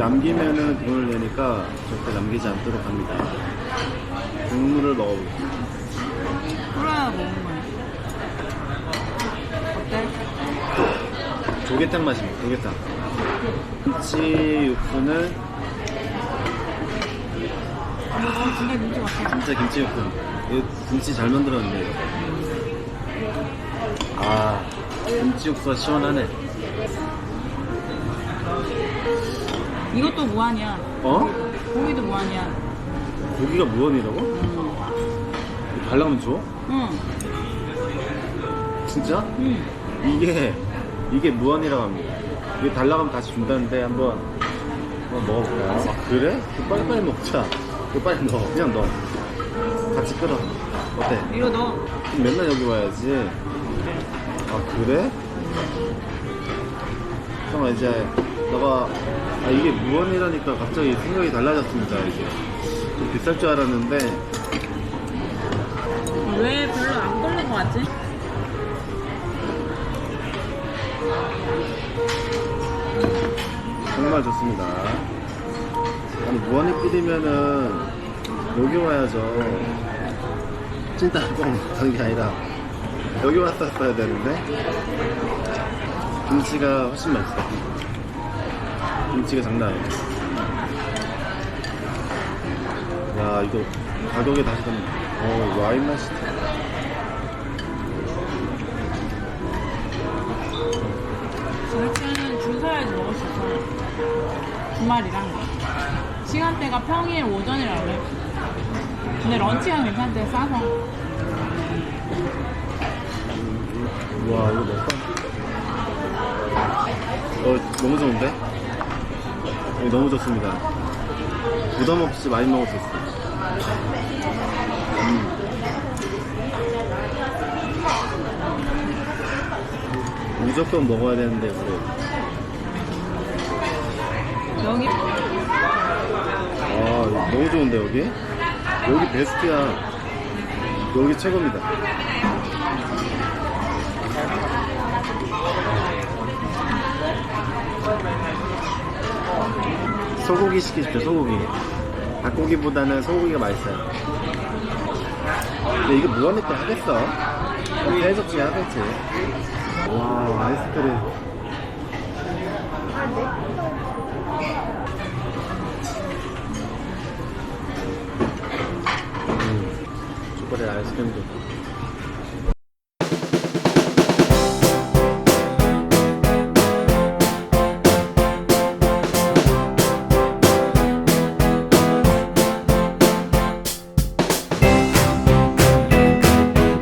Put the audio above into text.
남기면은 돈을 내니까 절대 남기지 않도록 합니다. 국물을 먹어볼게요. 끓여야 먹는 거야. 어때? 조개탕 맛입니다. 조개탕. 김치 육수는 진짜 김치 같아. 진짜 김치 육수. 이거 김치 잘 만들었는데 이거. 아, 김치 육수가 시원하네. 이것도 무한이야. 어? 고기도 무한이야. 고기가 무한이라고? 달라면 줘? 응. 진짜? 응. 이게 무한이라고 합니다. 이게 달라면 다시 준다는데 한번 먹어볼까요? 아, 그래? 빨리빨리 먹자. 이거 빨리 넣어. 그냥 넣어. 같이 끓어. 어때? 이거 넣어. 그럼 맨날 여기 와야지. 아, 그래? 잠깐만, 이제 너가 이게 무한이라니까 갑자기 생각이 달라졌습니다. 이제 좀 비쌀 줄 알았는데 왜 별로 안 끓는 거 같지? 정말 좋습니다. 아니, 무한히 끓이면은 여기 와야죠. 찐따뽕 하는 게 아니라 여기 왔었어야 되는데. 김치가 훨씬 맛있어. 김치가 장난 아니야. 야, 이거 가격에 다시 좀 와인 맛이. 저희는 줄 서야지 먹을 수 있어. 주말이랑. 시간대가 평일 오전이라 그래. 근데 런치가 괜찮대, 싸서. 와, 이거 먹까? 너무 좋은데? 너무 좋습니다. 부담 없이 많이 먹을 수 있어. 무조건 먹어야 되는데, 그래. 여기 너무 좋은데, 여기? 여기 베스트야. 여기 최고입니다. 소고기 시키십시오. 소고기. 닭고기보다는 소고기가 맛있어요. 근데 이거 무한리필 하겠어? 해적지 하겠지. 와, 아이스크림. 초콜릿 아이스크림도